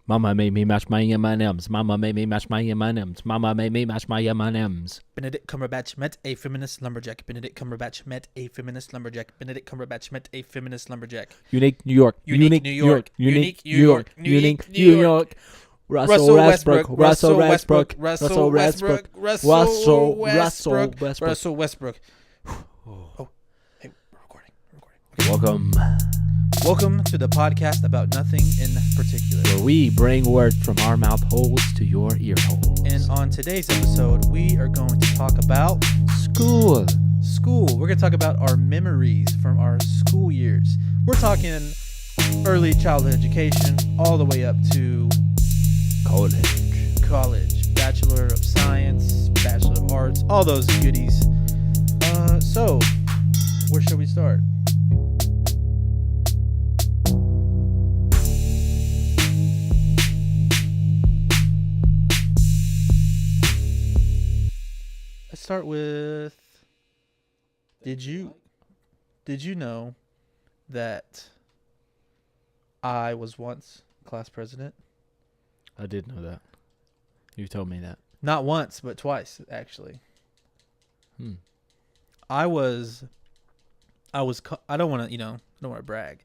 Mama made me mash my M&Ms. Mama made me mash my M&Ms. Mama made me mash my M&Ms. Benedict Cumberbatch met a feminist lumberjack. Benedict Cumberbatch met a feminist lumberjack. Benedict Cumberbatch met a feminist lumberjack. Unique New York. Unique New York. Unique New York. Unique New York. Russell Westbrook. Russell Westbrook. Russell Westbrook. Russell Westbrook. Russell Westbrook. Oh, hey, we're recording. Welcome, Welcome to the podcast about nothing in particular. where we bring word from our mouth holes to your ear holes. And on today's episode, we are going to talk about School. We're going to talk about our memories from our school years. We're talking early childhood education all the way up to college, Bachelor of Science, Bachelor of Arts, all those goodies. So, where should we start? Let's start with, did you know that I was once class president? I did know that. You told me that. Not once, but twice, actually. I don't want to brag,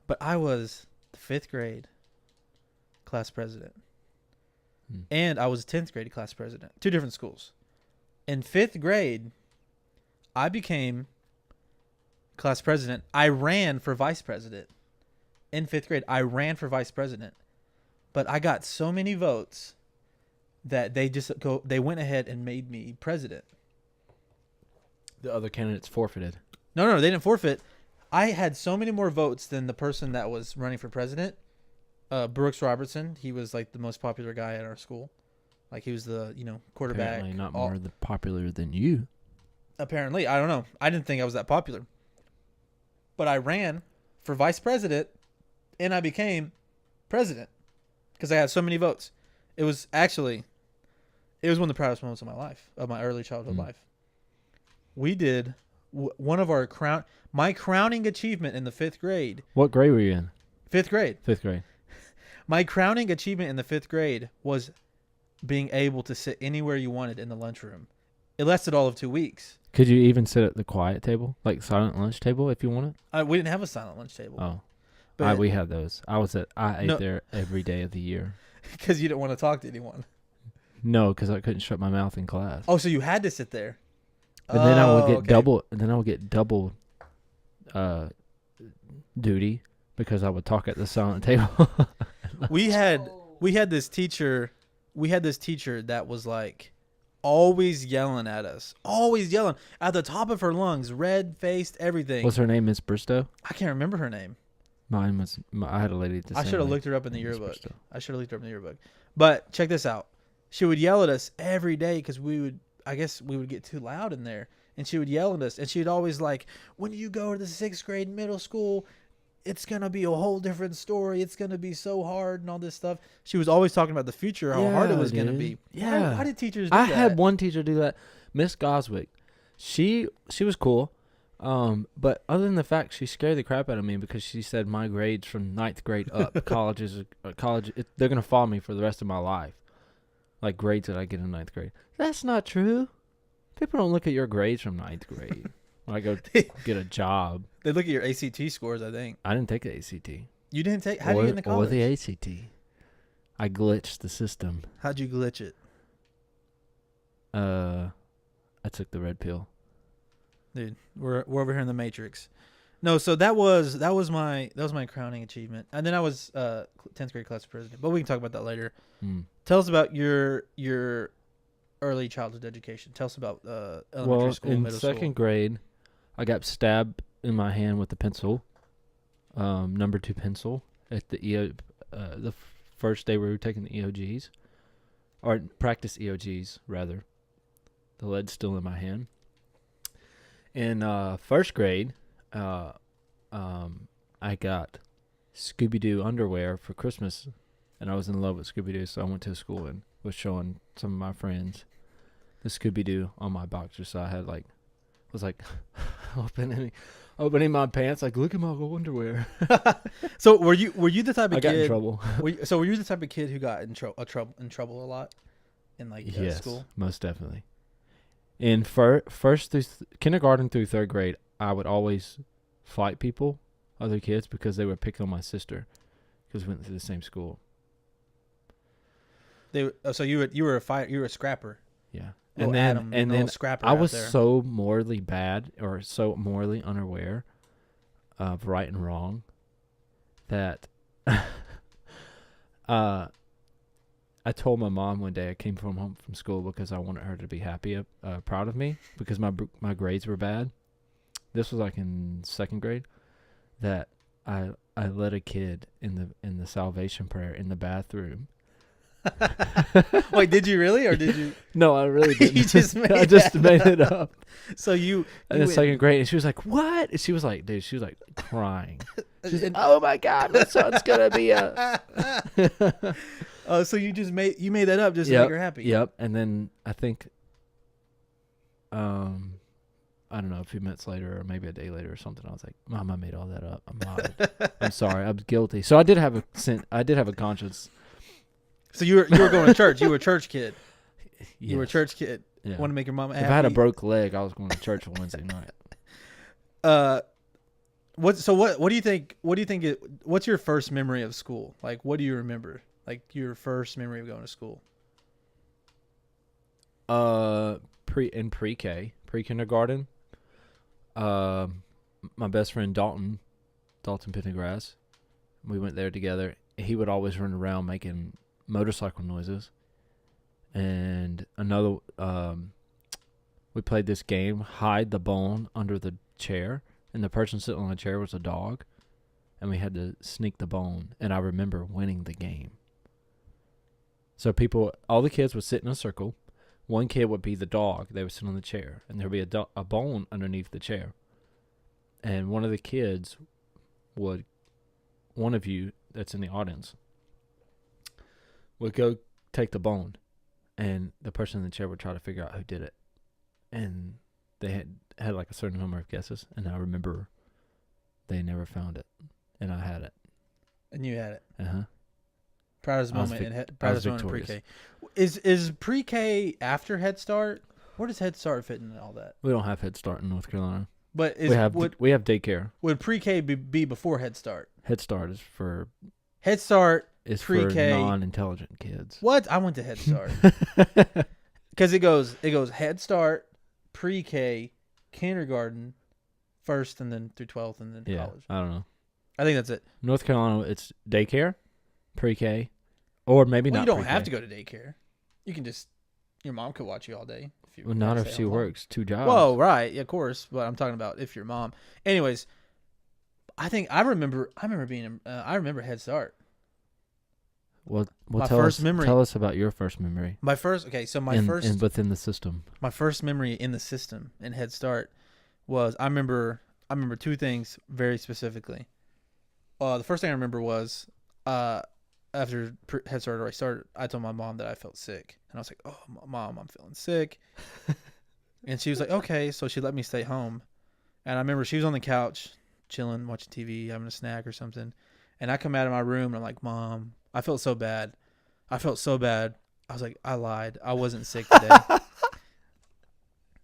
but I was the 5th grade class president. And I was 10th grade class president. 2 different schools. In 5th grade, I became class president. I ran for vice president. In 5th grade, I ran for vice president. But I got so many votes that they went ahead and made me president. The other candidates forfeited. No, they didn't forfeit. I had so many more votes than the person that was running for president. Brooks Robertson, he was like the most popular guy at our school. Like he was the, quarterback. Apparently not more popular than you. Apparently, I don't know. I didn't think I was that popular. But I ran for vice president and I became president because I had so many votes. It was one of the proudest moments of my life, of my early childhood life. We did one of my crowning achievement in the 5th grade. What grade were you in? 5th grade. 5th grade. My crowning achievement in the 5th grade was being able to sit anywhere you wanted in the lunchroom. It lasted all of 2 weeks. Could you even sit at the quiet table, like silent lunch table, if you wanted? We didn't have a silent lunch table. Oh, but we had those. I ate there every day of the year. Because you didn't want to talk to anyone. No, because I couldn't shut my mouth in class. Oh, so you had to sit there. And then I would get double. And then I would get double duty because I would talk at the silent table. We had this teacher. We had this teacher that was like always yelling at us, always yelling at the top of her lungs, red faced, everything. What's her name? Miss Bristow. I can't remember her name. Mine was. I had a lady at the I same should have name. looked her up in the yearbook. But check this out. She would yell at us every day because I guess we would get too loud in there. And she would yell at us. And she'd always like, when you go to the 6th grade middle school, it's going to be a whole different story. It's going to be so hard and all this stuff. She was always talking about the future, how hard it was going to be. Yeah. Why did teachers do that? I had one teacher do that. Miss Goswick. She was cool. But other than the fact she scared the crap out of me because she said my grades from 9th grade up, they're going to follow me for the rest of my life. Like grades that I get in 9th grade. That's not true. People don't look at your grades from 9th grade when I go get a job. They look at your ACT scores, I think. I didn't take the ACT. You didn't take? How did you get into college? Or the ACT. I glitched the system. How'd you glitch it? I took the red pill. Dude, we're over here in the Matrix. No, so that was my crowning achievement. And then I was 10th grade class president. But we can talk about that later. Tell us about your early childhood education. Tell us about elementary school, middle school. In 2nd grade, I got stabbed in my hand with a pencil, number 2 pencil, at the first day we were taking the EOGs, or practice EOGs rather. The lead's still in my hand. In 1st grade, I got Scooby-Doo underwear for Christmas, and I was in love with Scooby-Doo, so I went to school and was showing some of my friends the Scooby-Doo on my boxer, so I had like was like opening my pants, like, look at my underwear. So were you the type of I got in kid? trouble. Were you the type of kid who got in trouble a lot in like Yes, school? most definitely. In first through kindergarten through third grade, I would always fight people, other kids, because they would pick on my sister, because we went through the same school. So you were a scrapper. Yeah, And then scrapper. I was there. so morally bad, or so morally unaware of right and wrong, that I told my mom one day I came home from school because I wanted her to be happy, proud of me, because my grades were bad. This was like in second grade, that I led a kid in the salvation prayer in the bathroom. Wait, did you really, or did you? No, I really didn't. You just made I just made it up. So you in second grade, and she was like, "What?" And she was like, "Dude," she was like crying. She's like, "Oh my God, my son's gonna be a." Oh, so you made that up just to make her happy. Yep. And then I think, I don't know, a few minutes later or maybe a day later or something, I was like, "Mom, I made all that up. I'm lied. I'm sorry. I'm guilty." So I did have a conscience. So you were going to church. You were a church kid. Yes. You were a church kid. Yeah. Want to make your mom happy. If I had a broke leg, I was going to church on Wednesday night. What do you think? What's your first memory of school? Like, what do you remember? Like your first memory of going to school? Pre-K, pre-kindergarten. My best friend Dalton Pendergrass, we went there together. He would always run around making motorcycle noises. And another, we played this game, hide the bone under the chair, and the person sitting on the chair was a dog, and we had to sneak the bone, and I remember winning the game. So all the kids would sit in a circle. One kid would be the dog. They would sit on the chair, and there would be a bone underneath the chair. And one of the kids one of you that's in the audience, would go take the bone, and the person in the chair would try to figure out who did it. And they had like a certain number of guesses, and I remember they never found it, and I had it. And you had it. Uh-huh. Proudest moment in pre-K. Is pre-K after Head Start? Where does Head Start fit in all that? We don't have Head Start in North Carolina. But we have daycare. Would pre-K be before Head Start? Head Start is for pre-K for non-intelligent kids. What? I went to Head Start. Because it goes Head Start, pre-K, kindergarten, first, and then through 12th, and then college. I don't know. I think that's it. North Carolina, it's daycare, pre-K, or maybe not. You don't pre-K. have to go to daycare. You can just, your mom could watch you all day. Not if she works 2 jobs. Whoa, right, yeah, of course. But I'm talking about if your mom. Anyways, I remember Head Start. Well, tell us about your first memory. My first within the system. My first memory in the system in Head Start was I remember two things very specifically. The first thing I remember was after Head Start already started, I told my mom that I felt sick, and I was like, "Oh, Mom, I'm feeling sick," and she was like, "Okay," so she let me stay home, and I remember she was on the couch chilling, watching TV, having a snack or something, and I come out of my room and I'm like, "Mom, I felt so bad. I was like, I lied. I wasn't sick today."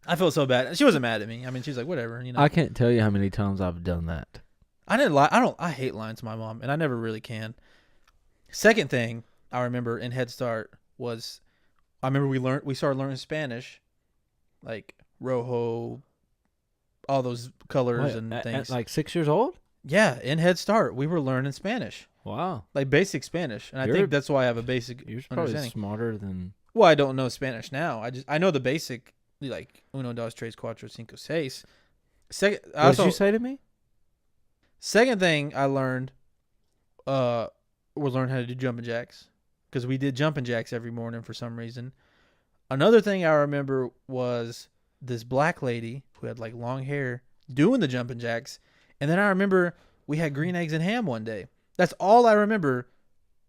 I felt so bad. And she wasn't mad at me. I mean, she's like, whatever, you know. I can't tell you how many times I've done that. I didn't lie. I hate lying to my mom, and I never really can. Second thing I remember in Head Start was, I remember we started learning Spanish, like rojo, all those colors and things. At like 6 years old? Yeah, in Head Start we were learning Spanish. Wow. Like basic Spanish, and I think that's why I have a basic You're probably understanding. Smarter than. Well, I don't know Spanish now. I know the basic, like uno, dos, tres, cuatro, cinco, seis. What did you say to me? Second thing I learned, was learn how to do jumping jacks, because we did jumping jacks every morning for some reason. Another thing I remember was this black lady who had like long hair doing the jumping jacks, and then I remember we had green eggs and ham one day. That's all I remember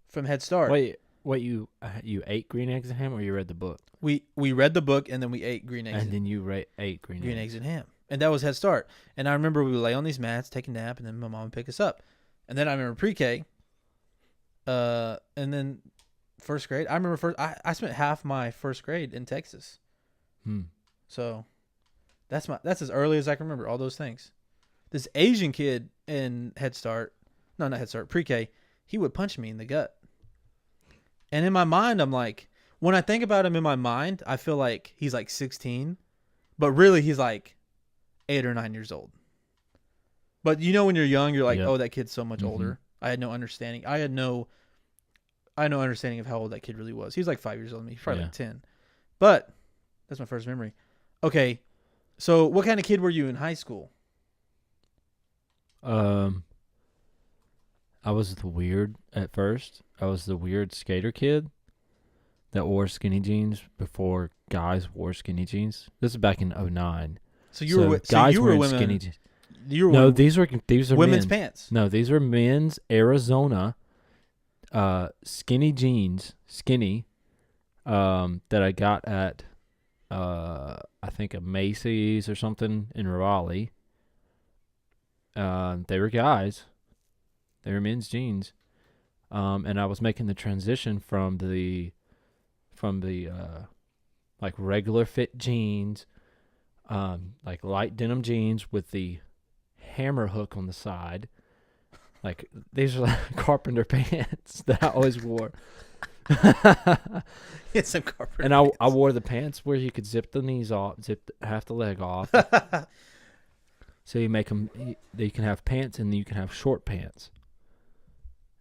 from Head Start. Wait, you ate green eggs and ham, or you read the book? We read the book, and then we ate green eggs. And then you ate green eggs and ham. And that was Head Start. And I remember we would lay on these mats, take a nap, and then my mom would pick us up. And then I remember pre-K. And then first grade. I remember I spent half my first grade in Texas. So that's as early as I can remember all those things. This Asian kid in Head Start, no, not Head Start, pre-K, he would punch me in the gut. And in my mind, I'm like, when I think about him in my mind, I feel like he's like 16, but really he's like 8 or 9 years old. But you know, when you're young, you're like, oh, that kid's so much older. I had no understanding. I had no understanding of how old that kid really was. He was like 5 years older than me, probably like 10. But that's my first memory. Okay, so what kind of kid were you in high school? I was the weird at first. I was the weird skater kid that wore skinny jeans before guys wore skinny jeans. This is back in 2009. So you were guys wearing women, skinny jeans. You were no, these are women's men's pants. No, these are men's Arizona skinny jeans, that I got at I think a Macy's or something in Raleigh. They were guys. They were men's jeans. And I was making the transition from the like regular fit jeans, like light denim jeans with the hammer hook on the side. Like these are like carpenter pants that I always wore. It's some carpenter. And I wore the pants where you could zip the knees off, zip half the leg off. So you make them. You can have pants and you can have short pants.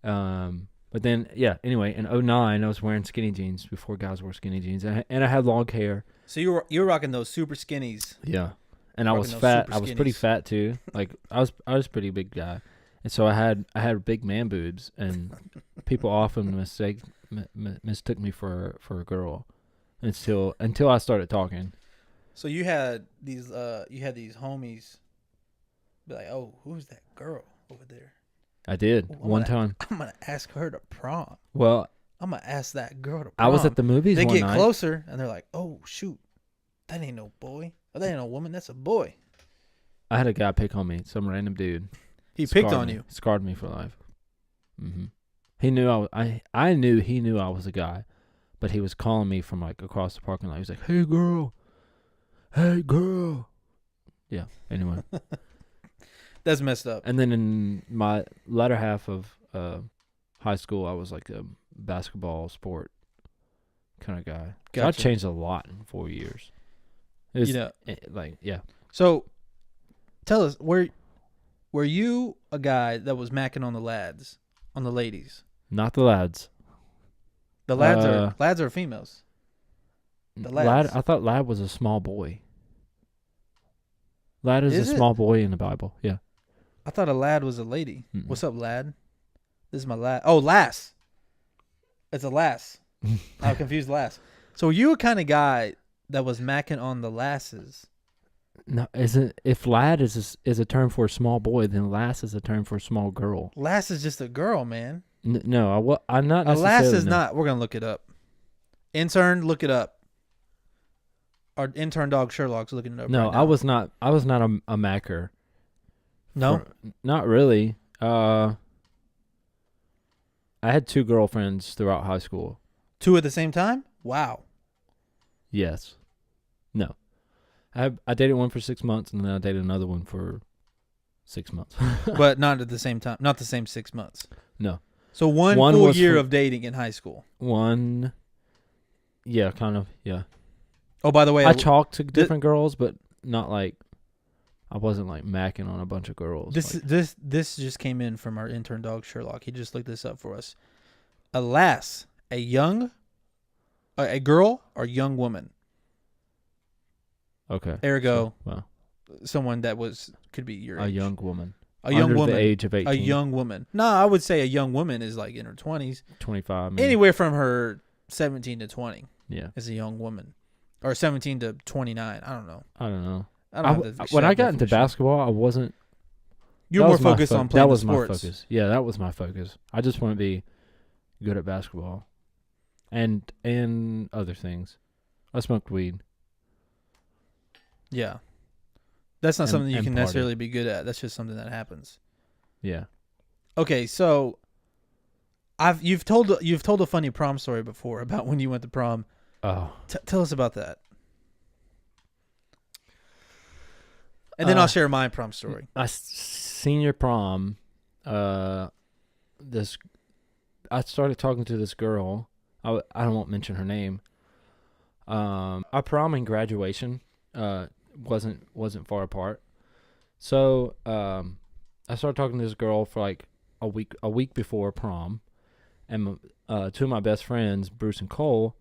But then anyway, in 2009 I was wearing skinny jeans before guys wore skinny jeans, and I had long hair. So you were rocking those super skinnies. Yeah, and I was fat. I was pretty fat too. Like I was a pretty big guy, and so I had big man boobs, and people often mistook me for a girl, until I started talking. So you had these homies be like, oh, who's that girl over there? I did one time. I'm gonna ask her to prom. Well, I'm gonna ask that girl to prom. I was at the movies. They one get night. closer and they're like, "Oh shoot, that ain't no boy. Or that ain't no woman. That's a boy." I had a guy pick on me. Some random dude. He picked on you. Scarred me for life. He knew I knew he knew I was a guy, but he was calling me from like across the parking lot. He was like, "Hey girl, hey girl." Yeah. Anyway. That's messed up. And then in my latter half of high school, I was like a basketball sport kind of guy. Gotcha. So I changed a lot in 4 years. It was, So, tell us, were you a guy that was macking on the lads, on the ladies? Not the lads. The lads are females. The lads. I thought lad was a small boy. Lad is a small boy in the Bible. Yeah. I thought a lad was a lady. Mm-mm. What's up, lad? This is my lad. Oh, lass. It's a lass. I confused lass. So were you a kind of guy that was macking on the lasses? No, if lad is a term for a small boy, then lass is a term for a small girl. Lass is just a girl, man. No, I'm not. A lass is not. We're gonna look it up. Intern, look it up. Our intern dog Sherlock's looking it up. No, right now. I was not a macker. No, not really. I had 2 girlfriends throughout high school. 2 at the same time? Wow. Yes. No. I dated one for 6 months, and then I dated another one for 6 months. But not at the same time. Not the same 6 months. No. So one full year of dating in high school. One. Yeah, kind of. Yeah. Oh, by the way, I talked to different girls, but not like. I wasn't like macking on a bunch of girls. This just came in from our intern dog Sherlock. He just looked this up for us. A lass, a girl or young woman. Okay. Ergo, well, someone that could be your age. A young woman. A young woman. The age of 18. A young woman. No, I would say a young woman is like in her 20s. 25. Maybe. Anywhere from her 17 to 20. Yeah. Is a young woman. Or 17 to 29. I don't know. When I got into basketball, I wasn't. You were more focused on playing sports. That was my focus. Yeah, that was my focus. I just want to be good at basketball, and other things. I smoked weed. Yeah. That's not something you and can party. necessarily be good at. That's just something that happens. Yeah. Okay, so you've told a funny prom story before about when you went to prom. Oh. Tell us about that. And then I'll share my prom story. Senior prom, I started talking to this girl. I won't mention her name. Our prom and graduation wasn't far apart. So I started talking to this girl for like a week before prom, and two of my best friends, Bruce and Cole,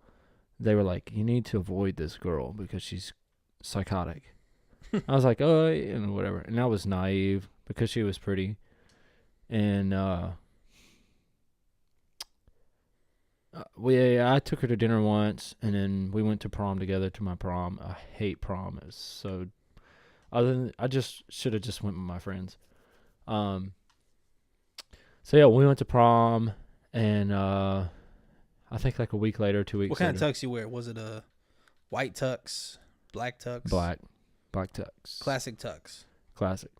they were like, "You need to avoid this girl because she's psychotic." I was like, "Oh, and whatever," and I was naive because she was pretty, and I took her to dinner once, and then we went to prom together to my prom. I hate prom. It was so. I just should have just went with my friends. So yeah, we went to prom, and I think like a week later, 2 weeks. What kind of tux you wear? Was it a white tux, black tux? Black tux. Classic tux. Classic.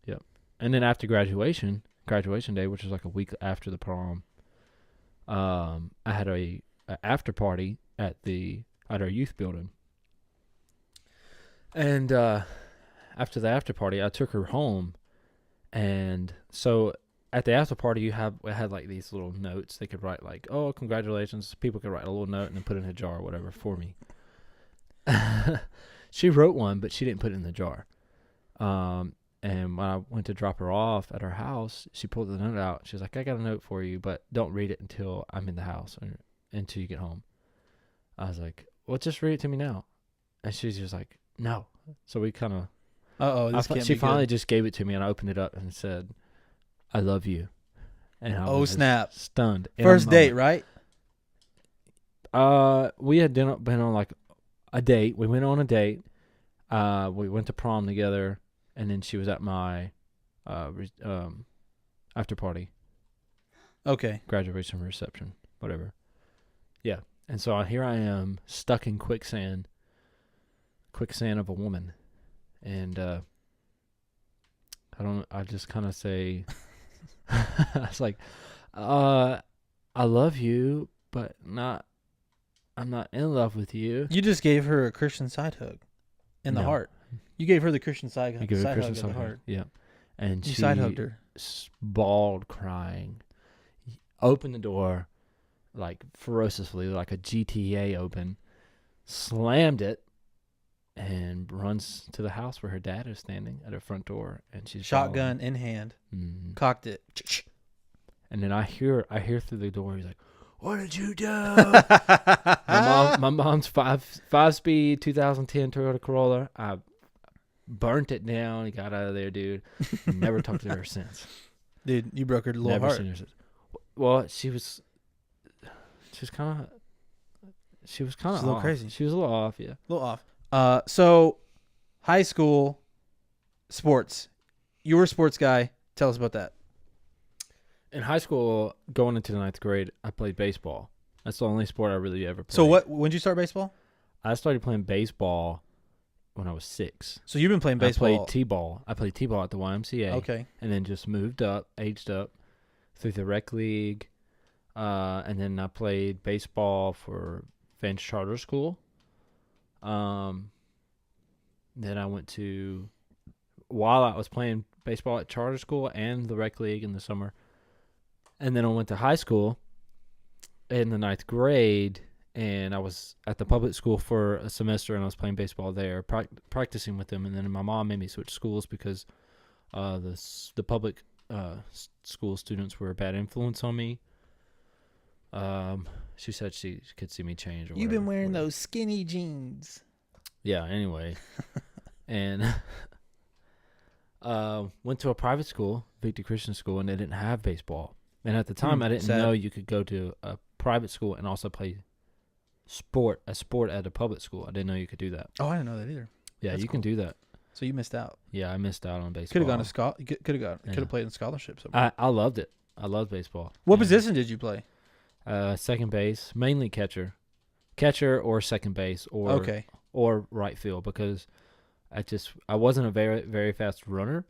Yep. And then after graduation day, which was like a week after the prom, I had a after party at our youth building. And after the after party, I took her home, and so at the after party, we had like these little notes they could write, like, "Oh, congratulations." People could write a little note and then put it in a jar or whatever for me. She wrote one, but she didn't put it in the jar. And when I went to drop her off at her house, she pulled the note out. She was like, "I got a note for you, but don't read it until I'm in the house or until you get home." I was like, "Well, just read it to me now." And she's just like, "No." So we kind of. She finally just gave it to me, and I opened it up and said, "I love you." And I was snap! Stunned. First date, right? We had been on like a date. We went on a date. We went to prom together, and then she was at my after party. Okay. Graduation reception, whatever. Yeah. And so here I am, stuck in quicksand of a woman. And I just kind of say, I was like, I love you, but I'm not in love with you. You just gave her a Christian side hug in the heart. You gave her the Christian side hug in the heart. Yeah. And you she side hugged her. Bawled, crying, opened the door like ferociously, like a GTA open, slammed it, and runs to the house where her dad is standing at her front door, and she's shotgun in hand, cocked it, and then I hear through the door, he's like, "What did you do?" my mom's five speed 2010 Toyota Corolla. I burnt it down. He got out of there, dude. Never talked to her since. Dude, you broke her little Never heart. Seen her since. Well, she was kind of a little crazy. She was a little off, yeah. A little off. So high school sports. You were a sports guy. Tell us about that. In high school, going into the 9th grade, I played baseball. That's the only sport I really ever played. So when did you start baseball? I started playing baseball when I was 6. So you've been playing baseball. I played T-ball. at the YMCA. Okay. And then just aged up through the rec league. And then I played baseball for Vance Charter School. Then I went to, while I was playing baseball at charter school and the rec league in the summer, and then I went to high school in the 9th grade, and I was at the public school for a semester, and I was playing baseball there, practicing with them. And then my mom made me switch schools because the public school students were a bad influence on me. She said she could see me change. You've been wearing those skinny jeans. Yeah, anyway. And went to a private school, Victory Christian School, and they didn't have baseball. And at the time, I didn't know you could go to a private school and also play a sport at a public school. I didn't know you could do that. Oh, I didn't know that either. Yeah, That's you cool. can do that. So you missed out. Yeah, I missed out on baseball. Could have gone to could have played in scholarship somewhere. I loved it. I loved baseball. What position did you play? Second base, mainly catcher or second base, or right field, because I wasn't a very very fast runner.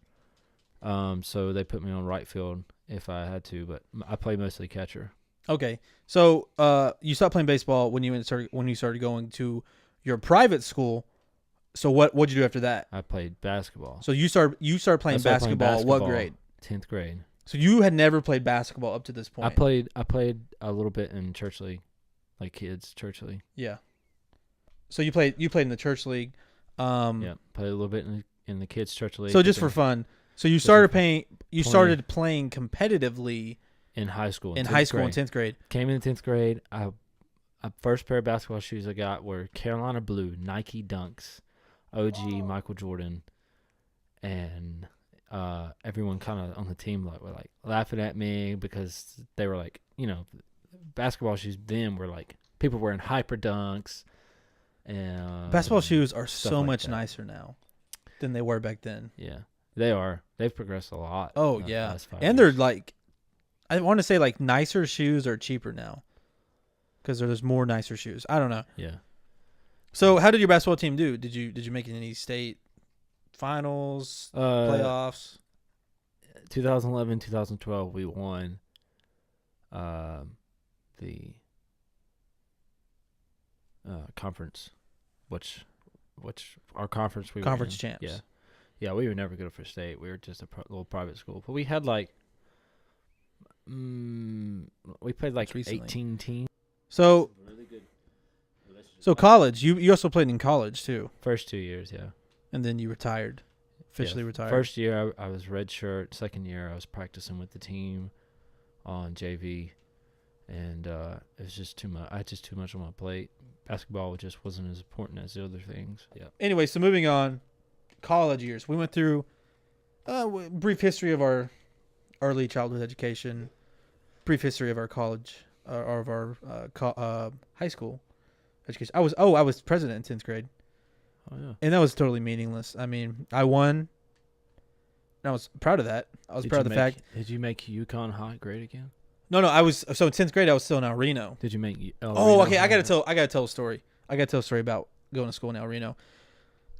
So they put me on right field if I had to, but I play mostly catcher. Okay, so you stopped playing baseball when you started going to your private school. So what'd you do after that? I played basketball. So you started playing basketball. What grade? 10th grade. So you had never played basketball up to this point. I played a little bit in church league, like kids church league. Yeah. So you played in the church league. Yeah, played a little bit in the kids church league. So just for fun. So you started playing competitively in high school. In 10th grade. Came in 10th grade. A first pair of basketball shoes I got were Carolina blue Nike Dunks, OG Michael Jordan, and everyone kind of on the team were like laughing at me because they were like, basketball shoes then were like people wearing hyper dunks, and basketball shoes are so like much that. Nicer now than they were back then. Yeah, they are. They've progressed a lot. Oh yeah, and years. They're like, I want to say like nicer shoes are cheaper now because there's more nicer shoes. I don't know. Yeah. So how did your basketball team do? Did you make any state finals, playoffs? 2011, 2012, we won the conference, which our conference we conference were in. champs. Yeah, we were never good for state. We were just a little private school, but we had like we played like 18 teams. So college, you also played in college too. First 2 years, yeah. And then you retired, officially retired. First year I was red shirt. Second year I was practicing with the team on JV, and it was just too much. I had just too much on my plate. Basketball just wasn't as important as the other things. Yeah. Anyway, so moving on, college years. We went through a brief history of our early childhood education, brief history of our college, or of our high school education. I was president in 10th grade. Oh yeah. And that was totally meaningless. I mean, I won. And I was proud of that. I was proud of the fact. Did you make UConn high grade again? No, I was so in 10th grade. I was still in El Reno. Did you make? Okay. I gotta tell a story. I gotta tell a story about going to school in El Reno.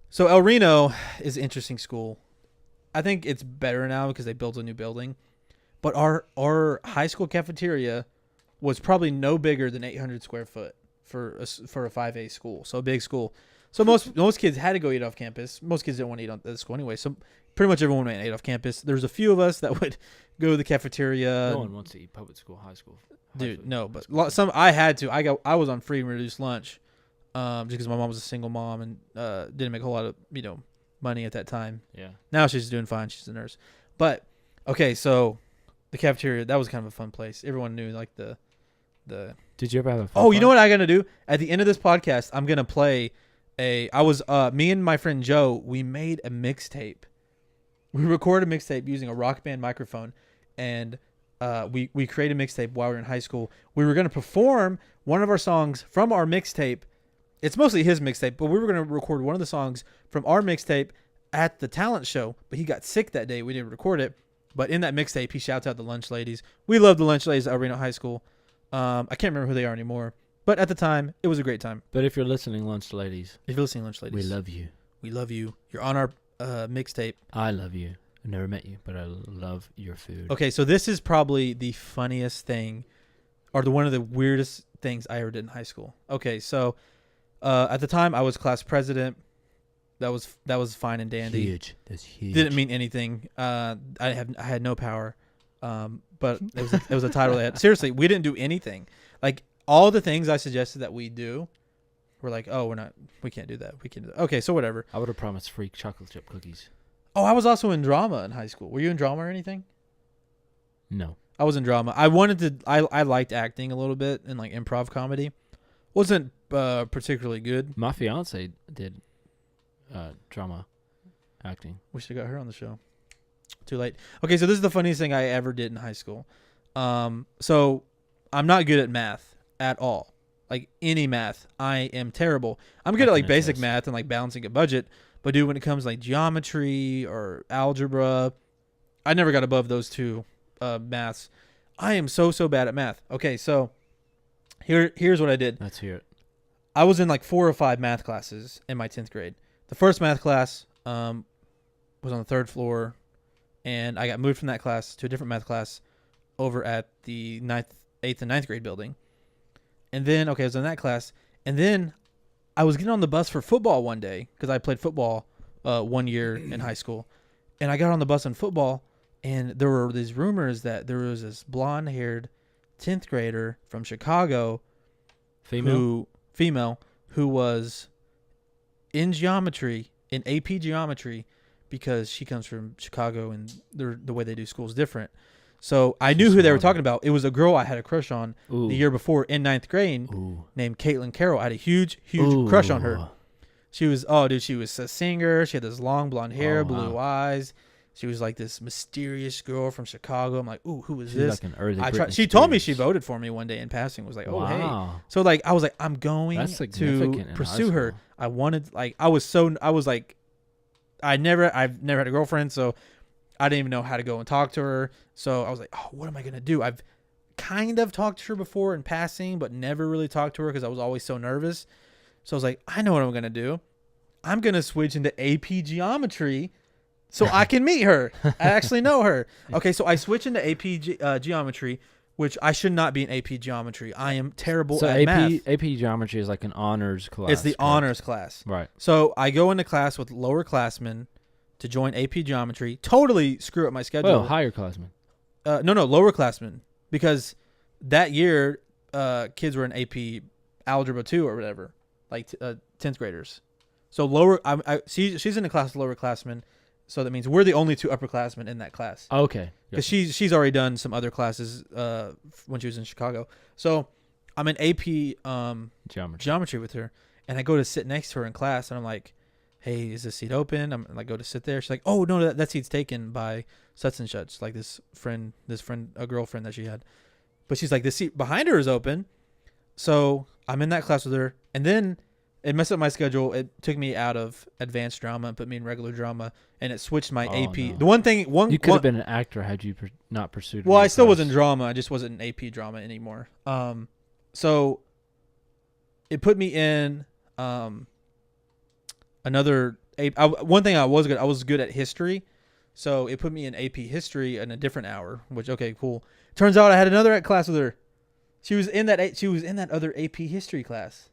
So El Reno is an interesting school. I think it's better now because they built a new building. But our high school cafeteria was probably no bigger than 800 square foot for a 5A school. So a big school. So most kids had to go eat off campus. Most kids didn't want to eat at the school anyway. So pretty much everyone went and ate off campus. There's a few of us that would go to the cafeteria. No one wants to eat public school, high school. Dude, no, but some I had to. I was on free and reduced lunch, just because my mom was a single mom and didn't make a whole lot of money at that time. Yeah. Now she's doing fine. She's a nurse. But okay, so the cafeteria, that was kind of a fun place. Everyone knew like the. Did you ever have a? Oh, you know what I gotta do at the end of this podcast? I'm gonna play me and my friend Joe. We made a mixtape. We recorded a mixtape using a Rock Band microphone, and we created a mixtape while we were in high school. We were gonna perform one of our songs from our mixtape. It's mostly his mixtape, but we were gonna record one of the songs from our mixtape at the talent show. But he got sick that day. We didn't record it. But in that mixtape, he shouts out the lunch ladies. We love the lunch ladies at El Reno High School. I can't remember who they are anymore. But at the time, it was a great time. But if you're listening, lunch ladies. If you're listening, lunch ladies. We love you. We love you. You're on our mixtape. I love you. I've never met you, but I love your food. Okay, so this is probably the funniest thing, or one of the weirdest things I ever did in high school. Okay, so at the time, I was class president. That was fine and dandy. Huge. That's huge. Didn't mean anything. I had no power. But it was a title. Seriously, we didn't do anything. Like all the things I suggested that we do, we're like, oh, we can't do that. We can't do that. Okay, so whatever. I would have promised free chocolate chip cookies. Oh, I was also in drama in high school. Were you in drama or anything? No. I was in drama. I liked acting a little bit and like improv comedy. Wasn't particularly good. My fiance did drama acting. We should have got her on the show. Too late. Okay, so this is the funniest thing I ever did in high school. So I'm not good at math at all. Like any math, I am terrible. I'm good at like basic math and like balancing a budget, but dude, when it comes to like geometry or algebra, I never got above those two maths. I am so bad at math. Okay, so here's what I did. Let's hear it. I was in like 4 or 5 math classes in my 10th grade. The first math class, was on the 3rd floor, and I got moved from that class to a different math class over at the 8th and 9th grade building. And then, okay, I was in that class, and then I was getting on the bus for football one day because I played football 1 year in high school, and I got on the bus in football, and there were these rumors that there was this blonde-haired 10th grader from Chicago, female, who was in geometry, in AP geometry, because she comes from Chicago and the way they do school is different. So I knew who they were talking about. It was a girl I had a crush on the year before in 9th grade named Caitlin Carroll. I had a huge crush on her. She was, she was a singer. She had this long blonde hair, blue eyes. She was like this mysterious girl from Chicago. I'm like, ooh, who is this? Like an early she told me she voted for me one day in passing. Was like, oh, hey. So like, I was like, I'm going to pursue her. I wanted, like, I've never had a girlfriend, so I didn't even know how to go and talk to her. So I was like, oh, what am I going to do? I've kind of talked to her before in passing, but never really talked to her because I was always so nervous. So I was like, I know what I'm going to do. I'm going to switch into AP geometry so I can meet her. I actually know her. Okay, so I switch into AP geometry, which I should not be in AP geometry. I am terrible at math. AP geometry is like an honors class. It's the honors class. Right. So I go into class with lower classmen to join AP geometry. Totally screw up my schedule. Oh, higher classmen. No, lower classmen. Because that year, kids were in AP algebra 2 or whatever, like 10th graders. So lower, she's in a class with lower classmen. So that means we're the only 2 upperclassmen in that class. Okay. Because she's already done some other classes when she was in Chicago. So I'm in AP geometry with her, and I go to sit next to her in class, and I'm like, hey, is this seat open? I'm like, go to sit there. She's like, oh, no, that seat's taken by such and such, like this friend, a girlfriend that she had. But she's like, this seat behind her is open. So I'm in that class with her, and then it messed up my schedule. It took me out of advanced drama and put me in regular drama, and it switched my AP. No. The one thing, you could have been an actor had you not pursued. Well, I still was in drama. I just wasn't in AP drama anymore. So it put me in another one thing I was good at history, so it put me in AP history in a different hour. Which, okay, cool. Turns out I had another class with her. She was in that other AP history class.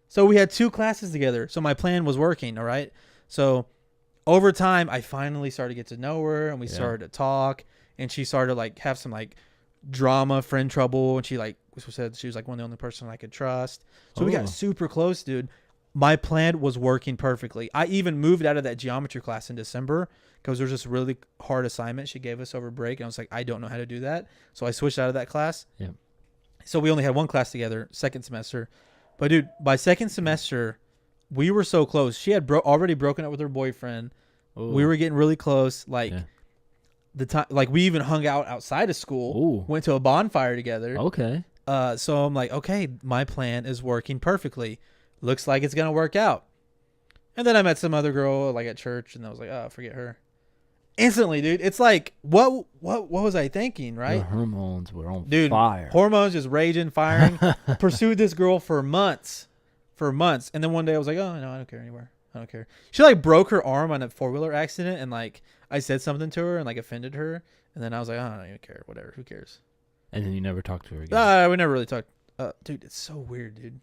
So we had 2 classes together. So my plan was working, all right? So over time, I finally started to get to know her, and we started to talk, and she started to like have some like drama, friend trouble, and she like said she was like one of the only person I could trust. So we got super close, dude. My plan was working perfectly. I even moved out of that geometry class in December because there was this really hard assignment she gave us over break, and I was like, I don't know how to do that. So I switched out of that class. Yeah. So we only had 1 class together, second semester. But dude, by second semester, we were so close. She had already broken up with her boyfriend. Ooh. We were getting really close. Like the time, like we even hung out outside of school. Ooh. Went to a bonfire together. Okay. So I'm like, okay, my plan is working perfectly. Looks like it's gonna work out. And then I met some other girl like at church, and I was like, oh, forget her. Instantly, dude. It's like, what was I thinking, right? Your hormones were on fire. Hormones just raging, firing. Pursued this girl for months. And then one day I was like, oh, no, I don't care anymore. I don't care. She like broke her arm on a 4-wheeler accident, and like I said something to her and like offended her. And then I was like, oh, I don't even care. Whatever. Who cares? And then you never talked to her again. We never really talked. Dude, it's so weird, dude.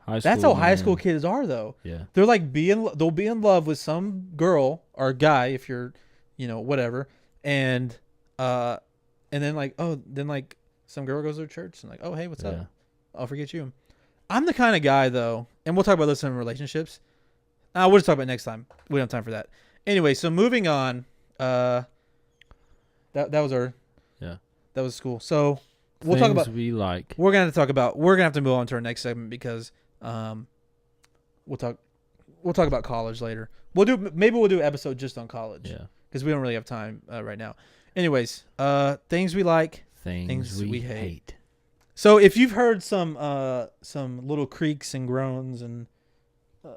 That's how high school kids are, though. Yeah. They're like they'll be in love with some girl or guy if you're, whatever, and then like, then like some girl goes to church and like, oh, hey, what's up? I'll forget you. I'm the kind of guy, though, and we'll talk about this in relationships. We'll just talk about it next time. We don't have time for that. Anyway, so moving on. That was our that was school. So we'll talk about we like. We're gonna have to move on to our next segment because we'll talk about college later. Maybe we'll do an episode just on college. Yeah. Because we don't really have time right now. Anyways, things we like, things we hate. So if you've heard some little creaks and groans and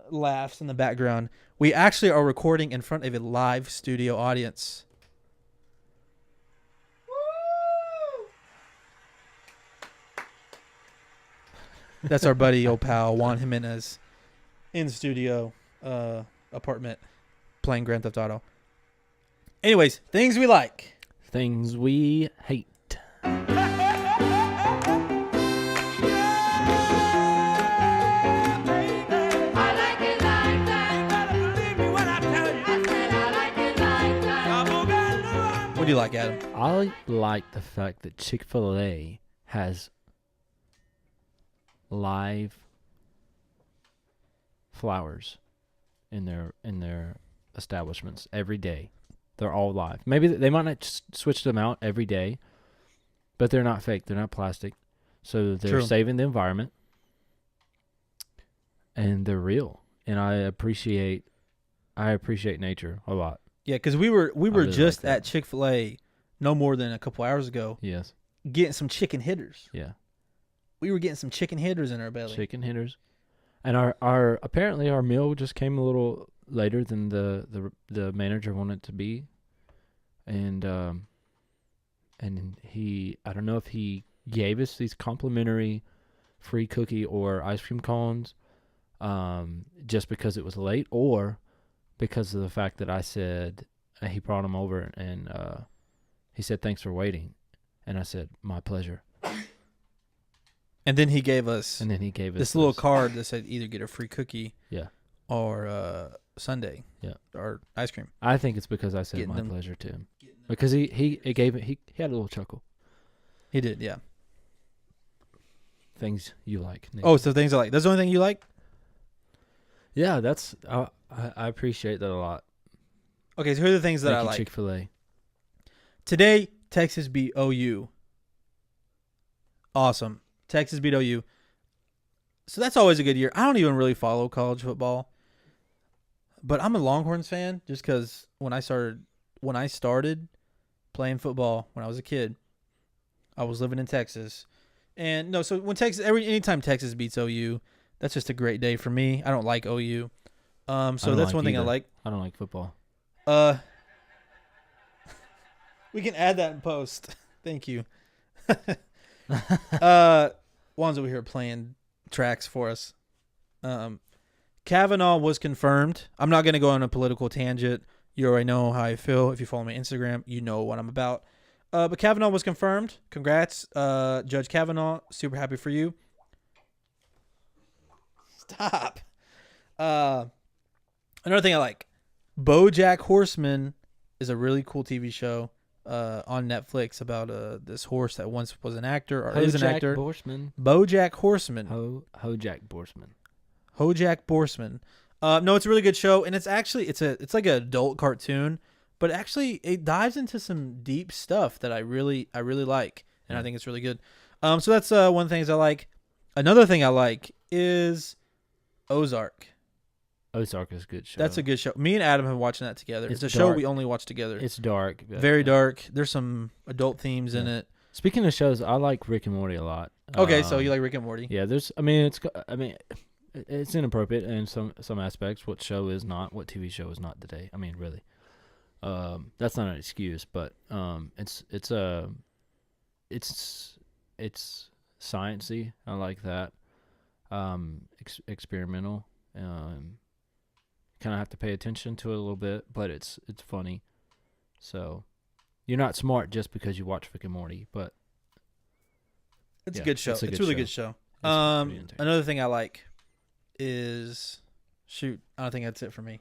laughs in the background, we actually are recording in front of a live studio audience. That's our buddy, old pal, Juan Jimenez, in studio apartment. playing Grand Theft Auto. Anyways, things we like. Things we hate. What do you like, Adam? I like the fact that Chick-fil-A has live flowers in their establishments every day. They're all live. Maybe they might not switch them out every day, but they're not fake. They're not plastic. So they're saving the environment, and they're real. And I appreciate nature a lot. Yeah, because we were really just like that. at Chick-fil-A no more than a couple hours ago Yes. getting some chicken hitters. Yeah. We were getting some chicken hitters in our belly. Chicken hitters. And our apparently our meal just came a little later than the manager wanted it to be. And he, I don't know if he gave us these complimentary free cookie or ice cream cones just because it was late, or because of the fact that I said, he brought them over and he said, "Thanks for waiting." And I said, "My pleasure." And then he gave us this little card that said either get a free cookie Yeah. or sundae. Yeah. Or ice cream. I think it's because I said Getting my them- pleasure to him. Because he had a little chuckle. He did, yeah. Things you like, Nick. Oh, so things I like. That's the only thing you like? Yeah, that's I appreciate that a lot. Okay, so here are the things that Thank I you, like. Chick-fil-A. Today, Texas beat OU. Awesome. Texas beat OU. So that's always a good year. I don't even really follow college football, but I'm a Longhorns fan just because when I started playing football when I was a kid, I was living in Texas. And no, so when anytime Texas beats OU, that's just a great day for me. I don't like OU. So that's one thing I like. I don't like football. We can add that in post. Thank you. Juan's over here playing tracks for us. Kavanaugh was confirmed. I'm not going to go on a political tangent. You already know how I feel. If you follow my Instagram, you know what I'm about. But Kavanaugh was confirmed. Congrats, Judge Kavanaugh. Super happy for you. Stop. Another thing I like. BoJack Horseman is a really cool TV show on Netflix about this horse that once was an actor or is an actor. BoJack Horseman. Hojack Borsman. Hojack Borsman. No, it's a really good show, and it's like an adult cartoon, but actually it dives into some deep stuff that I really like, and I think it's really good. So that's one of the things I like. Another thing I like is Ozark. Ozark is a good show. That's a good show. Me and Adam have been watching that together. It's a show we only watch together. It's dark. Very dark. There's some adult themes in it. Speaking of shows, I like Rick and Morty a lot. Okay, so you like Rick and Morty? Yeah, it's inappropriate in some aspects. What show is not? What TV show is not today? I mean, really. That's not an excuse, but it's sciencey. I like that. Experimental. Kind of have to pay attention to it a little bit, but it's funny. So you're not smart just because you watch Rick and Morty, but it's a good show. It's a really good show. It's Another thing I like is I don't think that's it for me.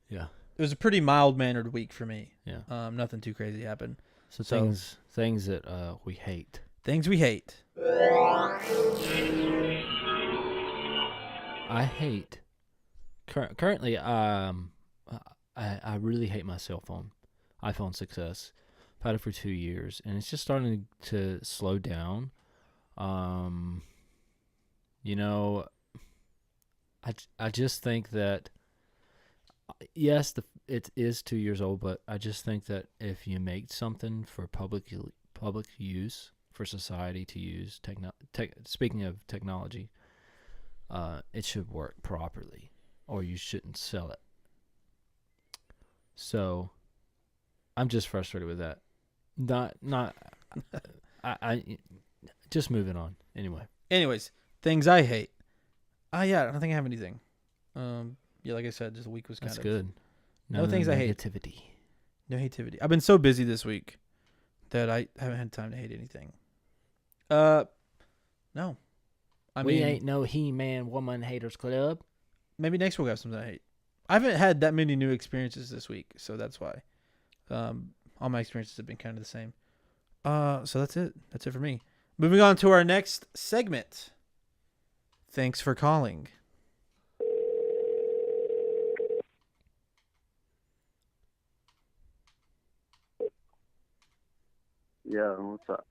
Yeah. It was a pretty mild-mannered week for me. Yeah. Nothing too crazy happened. So things that we hate. Things we hate. I hate. Currently, I really hate my cell phone, iPhone 6s. I've had it for 2 years, and it's just starting to slow down. I just think that, yes, it is 2 years old, but I just think that if you make something for public use, for society to use, speaking of technology, it should work properly, or you shouldn't sell it. So, I'm just frustrated with that. I just moving on. Anyways, things I hate. I don't think I have anything. Like I said, this week was kind That's of good. No things I hate. Negativity. No hativity. I've been so busy this week that I haven't had time to hate anything. No. We ain't no He-Man Woman Haters Club. Maybe next week we'll have something I hate. I haven't had that many new experiences this week, so that's why. All my experiences have been kind of the same. So that's it. That's it for me. Moving on to our next segment. Thanks for calling. Yeah, what's up?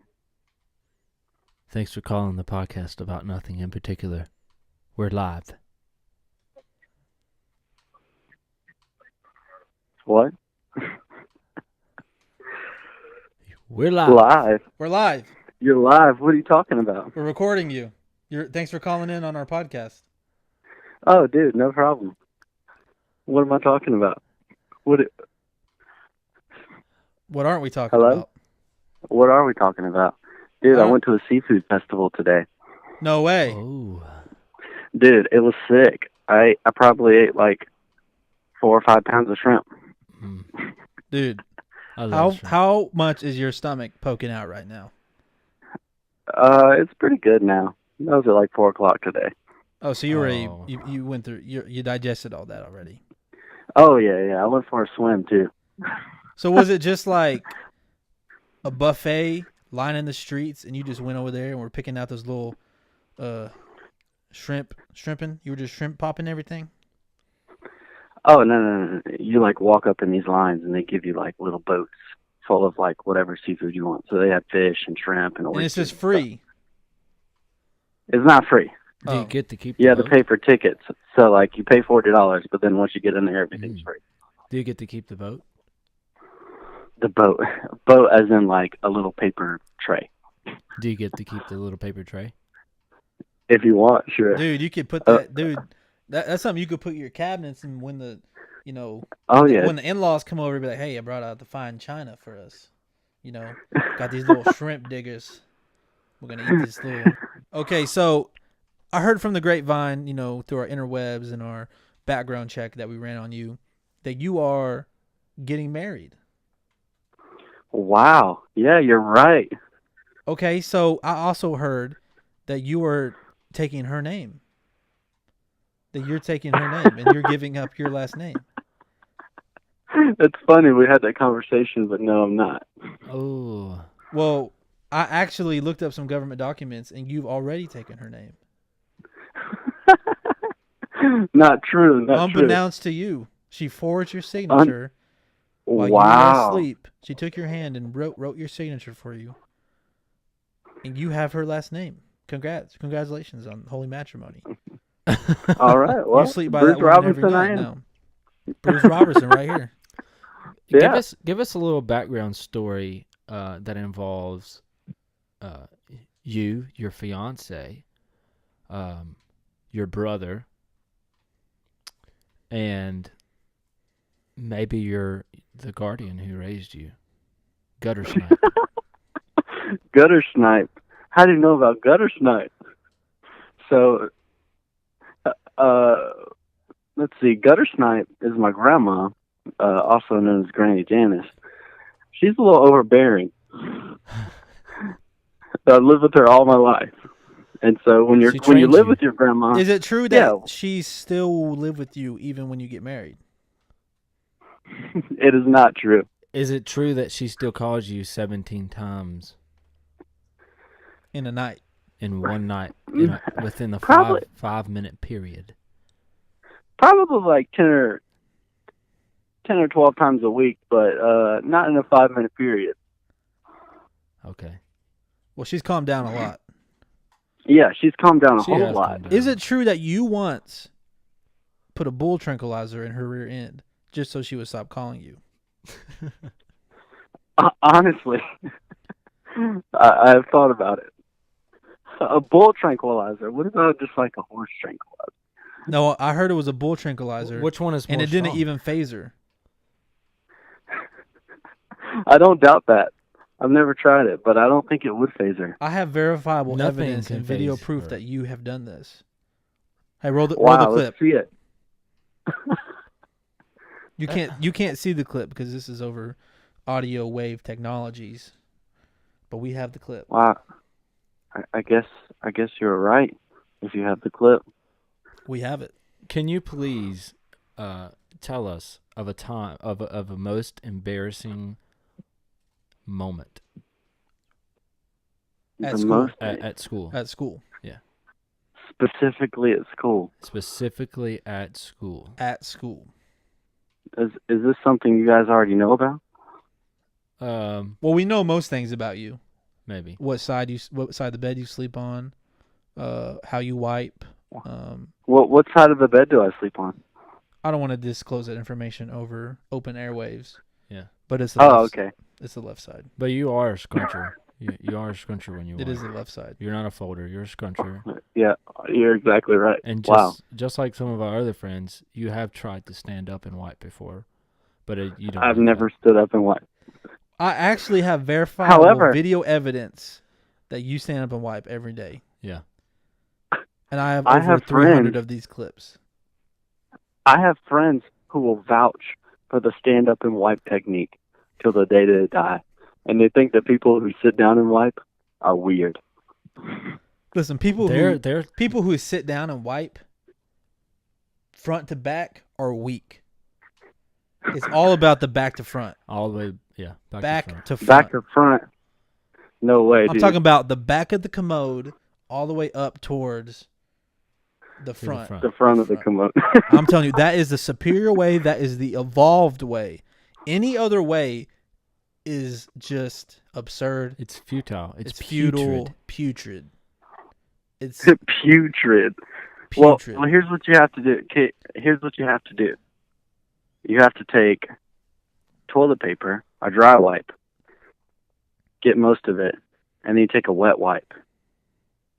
Thanks for calling the podcast about nothing in particular. We're live. What? We're live. Live? We're live. You're live? What are you talking about? We're recording you. Thanks for calling in on our podcast. Oh, dude, no problem. What am I talking about? What aren't we talking Hello? about? What are we talking about? Dude, I went to a seafood festival today. No way. Oh. Dude, it was sick. I probably ate like 4 or 5 pounds of shrimp. Mm. Dude, I love shrimp. how much is your stomach poking out right now? It's pretty good now. That was at like 4 o'clock today. Oh, so you already you went through you digested all that already. Oh, yeah. I went for a swim, too. So was it just like a buffet lining the streets and you just went over there and were picking out those little shrimping? You were just shrimp popping everything? Oh, no. You like walk up in these lines and they give you like little boats full of like whatever seafood you want. So they have fish and shrimp and oysters. And it's just free. It's not free. Do you get to keep You the have to boat? pay for tickets. So like you pay $40, but then once you get in there, everything's free. Do you get to keep the boat? The boat as in like a little paper tray. Do you get to keep the little paper tray? If you want, sure. Dude, you could put that that's something you could put in your cabinets, and when the Oh yeah. when the in-laws come over, be like, hey, I brought out the fine china for us. Got these little shrimp diggers. We're gonna eat this little. Okay, so I heard from the grapevine, through our interwebs and our background check that we ran on you, that you are getting married. Wow. Yeah, you're right. Okay, so I also heard that you are taking her name. That you're taking her name and you're giving up your last name. It's funny we had that conversation, but no, I'm not. Oh. Well, I actually looked up some government documents and you've already taken her name. Not true. Unbeknownst to you, she forged your signature while you were asleep. She took your hand and wrote your signature for you. And you have her last name. Congratulations on holy matrimony. All right. Well, you sleep by Bruce that woman Robinson every night I am. now. Bruce Robertson right here. Yeah. Give us a little background story that involves you, your fiance, your brother, and maybe the guardian who raised you, gutter snipe. Gutter snipe. How do you know about gutter snipe? So, let's see. Gutter snipe is my grandma, also known as Granny Janice. She's a little overbearing. I've lived with her all my life, and so when you live with your grandma, is it true that she still will live with you even when you get married? It is not true. Is it true that she still calls you 17 times in a night? In one night, within the 5-minute period? Probably like 10 or 12 times a week, but not in a 5-minute period. Okay. Well, she's calmed down a lot. Yeah, she's calmed down a whole lot. Is it true that you once put a bull tranquilizer in her rear end just so she would stop calling you? Honestly, I have thought about it. A bull tranquilizer. What about just like a horse tranquilizer? No, I heard it was a bull tranquilizer. Which one is more And it didn't strong? even phase her. I don't doubt that. I've never tried it, but I don't think it would phase her. I have verifiable Nothing evidence can and video phase proof her. that you have done this. Hey, roll the Wow, clip. let's see it. You can't see the clip because this is over audio wave technologies. But we have the clip. Wow. I guess you're right. If you have the clip. We have it. Can you please tell us of a time of a most embarrassing moment At school. At school? At school. Yeah. Specifically at school. Specifically at school. At school. Is this something you guys already know about? Well, we know most things about you. Maybe. What side of the bed you sleep on, how you wipe. What side of the bed do I sleep on? I don't want to disclose that information over open airwaves. Yeah. But it's the left, okay. It's the left side. But you are a scruncher. You are a scruncher when you It wipe. is the left side. You're not a folder. You're a scruncher. Yeah, you're exactly right. And wow. just like some of our other friends, you have tried to stand up and wipe before, but you don't. I've never stood up and wiped. I actually have verifiable However, video evidence that you stand up and wipe every day. Yeah. And I have 300 of these clips. I have friends who will vouch for the stand up and wipe technique till the day they die. And they think that people who sit down and wipe are weird. Listen, people who sit down and wipe front to back are weak. It's all about the back to front. All the way, yeah. Back to front. Back to front. No way, I'm talking about the back of the commode all the way up towards the front. The front of the commode. I'm telling you, that is the superior way. That is the evolved way. Any other way is just absurd. It's futile. It's futile. Putrid. It's putrid. Well, here's what you have to do. Okay, here's what you have to do. You have to take toilet paper, a dry wipe, get most of it, and then you take a wet wipe,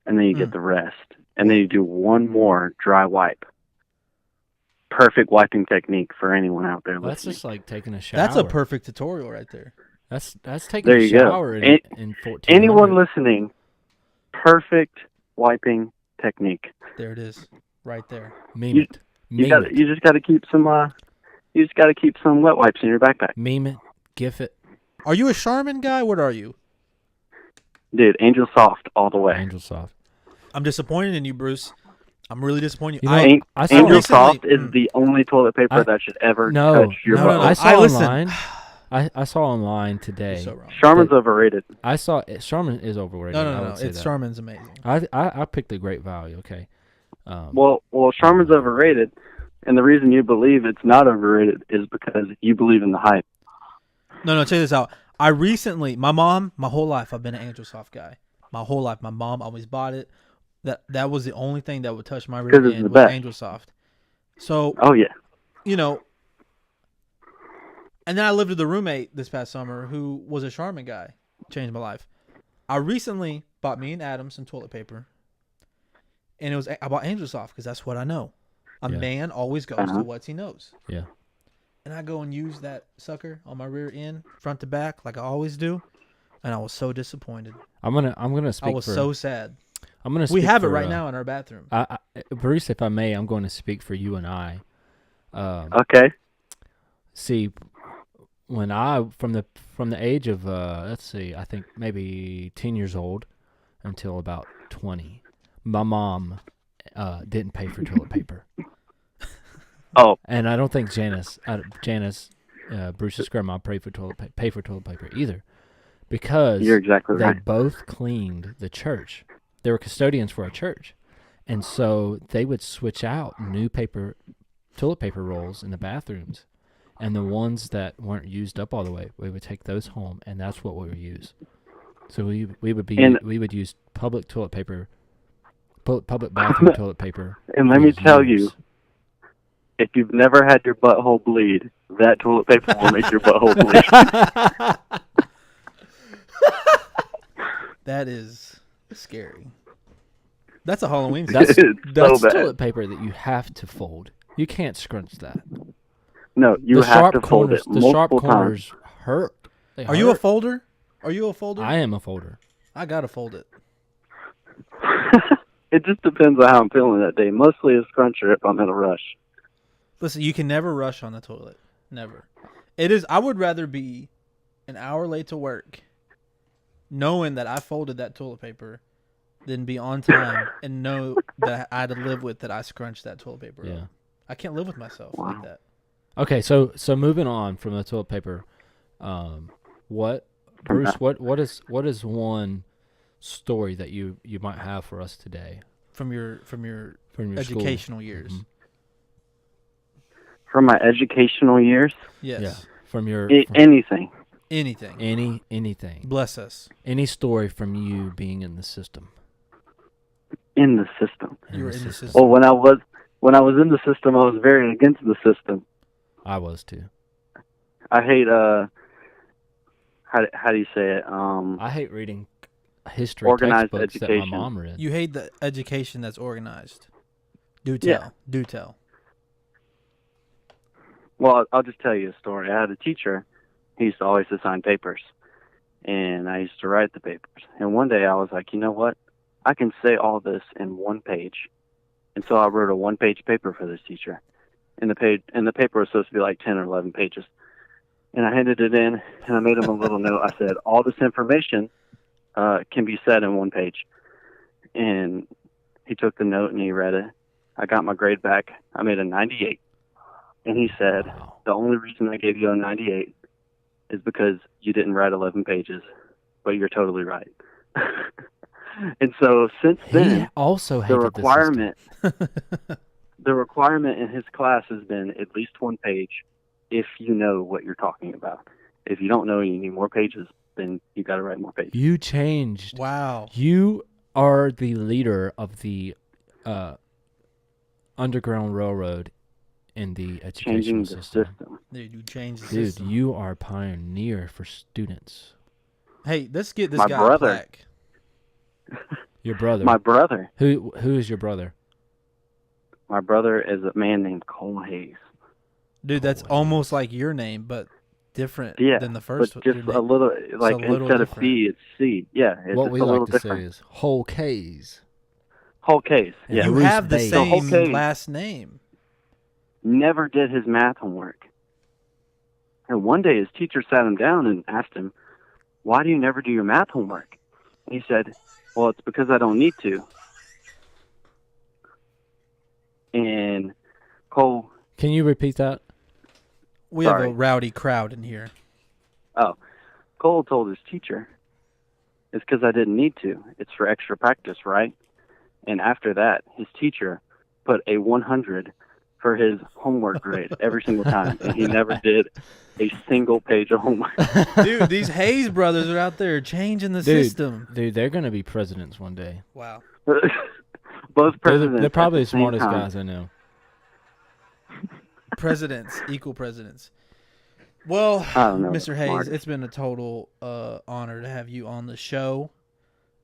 and then you get the rest, and then you do one more dry wipe. Perfect wiping technique for anyone out there listening. That's just like taking a shower. That's a perfect tutorial right there. That's taking a shower in 14. Anyone listening, perfect wiping technique. There it is, right there. Meme it. You just got to keep some. You just got to keep some wet wipes in your backpack. Meme it. GIF it. Are you a Charmin guy? What are you? Dude, Angel Soft all the way. Angel Soft. I'm disappointed in you, Bruce. I'm really disappointed. Angel Soft is the only toilet paper that should ever touch your butt. I saw online. I saw online today. So wrong. Charmin's overrated. I saw Charmin is overrated. No. Charmin's amazing. I picked a great value. Okay. Well, Charmin's overrated, and the reason you believe it's not overrated is because you believe in the hype. No. Check this out. I recently, my mom, my whole life, I've been an Angel Soft guy. My whole life, my mom always bought it. That was the only thing that would touch my rear end was Angel Soft. So, oh yeah, and then I lived with a roommate this past summer who was a Charmin guy. Changed my life. I recently bought me and Adam some toilet paper, and I bought Angel Soft because that's what I know. A man always goes to what he knows. Yeah. And I go and use that sucker on my rear end, front to back, like I always do, and I was so disappointed. I'm gonna speak. I was so sad. I'm gonna. We have it right now in our bathroom. Bruce, if I may, I'm going to speak for you and I. Okay. See, when I from the age of let's see, I think maybe 10 years old until about 20, my mom didn't pay for toilet paper. Oh, and I don't think Janice, Bruce's grandma, pay for toilet paper either, because you're exactly right. They both cleaned the church. They were custodians for a church, and so they would switch out new toilet paper rolls in the bathrooms, and the ones that weren't used up all the way, we would take those home, and that's what we would use. So we would use public toilet paper, public bathroom toilet paper. And let me tell you, if you've never had your butthole bleed, that toilet paper will make your butthole bleed. That is scary. That's a Halloween. That's so bad. Toilet paper that you have to fold. You can't scrunch that. No, you have to fold it multiple The sharp corners times. hurt. Are you a folder? Are you a folder? I am a folder. I gotta fold it. It just depends on how I'm feeling that day. Mostly a scruncher if I'm in a rush. Listen, you can never rush on the toilet. Never. It is. I would rather be an hour late to work, knowing that I folded that toilet paper, than be on time and know that I had to live with that I scrunched that toilet paper up. I can't live with myself like that. Okay, so moving on from the toilet paper, Bruce, what is one story that you might have for us today from your educational school years? Mm-hmm. From my educational years? Yes. Yeah. From your anything. Anything. Bless us. Any story from you being in the system. In the system. You were in the system. Well, when I was in the system, I was very against the system. I was too. I hate how do you say it? I hate reading history organized textbooks education. that my mom read. You hate the education that's organized. Do tell. Yeah. Do tell. Well, I'll just tell you a story. I had a teacher. He used to always assign papers, and I used to write the papers. And one day I was like, you know what? I can say all this in one page. And so I wrote a one-page paper for this teacher. And the paper was supposed to be like 10 or 11 pages. And I handed it in, and I made him a little note. I said, all this information can be said in one page. And he took the note, and he read it. I got my grade back. I made a 98. And he said, the only reason I gave you a 98 is because you didn't write 11 pages. But you're totally right. And so since then, he also the hated requirement the requirement in his class has been at least one page if you know what you're talking about. If you don't know and you need more pages, then you got to write more pages. You changed. Wow. You are the leader of the Underground Railroad in the educational system. Dude, you changed the Dude, system. you are a pioneer for students. Hey, let's get this My guy brother. a plaque. Your brother. My brother. Who is your brother? My brother is a man named Cole Hayes. Dude, that's almost like your name, but different than the first but one. just a little, like instead of C, it's C. Yeah, it's what just we a like little to different. say is whole K's. Whole Case. Yeah. You Bruce have the Bates. same Okay. last name. Never did his math homework. And one day his teacher sat him down and asked him, why do you never do your math homework? And he said, well, it's because I don't need to. And Cole... Can you repeat that? We have Sorry. a rowdy crowd in here. Oh, Cole told his teacher, it's because I didn't need to. It's for extra practice, right? And after that, his teacher put a 100 for his homework grade every single time. And he never did a single page of homework. Dude, these Hayes brothers are out there changing the Dude, system. Dude, they're going to be presidents one day. Wow. Both presidents. They're probably at the same smartest time. guys I know. Presidents, equal presidents. Well, I don't know. Mr. Hayes, Smartest. it's been a total honor to have you on the show.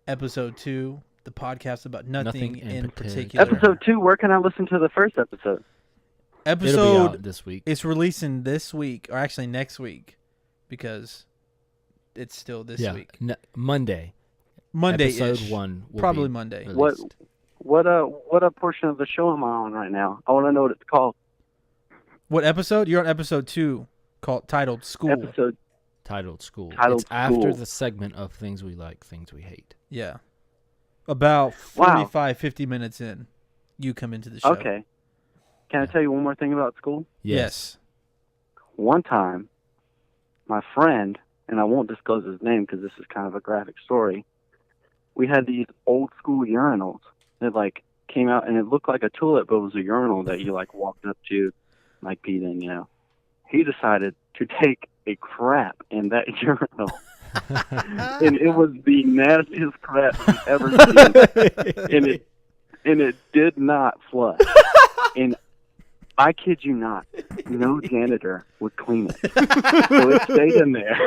Episode 2, the podcast about nothing in particular. Episode 2, where can I listen to the first episode? It'll be Episode out this week. it's releasing this week, or actually next week, because it's still this week. Monday. Monday, Episode 1 will probably be Monday. released. What a portion of the show am I on right now? I want to know what it's called. What episode? You're on episode 2, titled School. Episode. Titled School. Titled It's after School. the segment of Things We Like, Things We Hate. Yeah. About 45, 50 minutes in, you come into the show. Okay. Can I tell you one more thing about school? Yes. One time, my friend, and I won't disclose his name because this is kind of a graphic story, we had these old school urinals that like came out and it looked like a toilet, but it was a urinal that you like walked up to, like peed in, you know. He decided to take a crap in that urinal. And it was the nastiest crap you've ever seen. And it did not flush. And I kid you not, no janitor would clean it. So it stayed in there.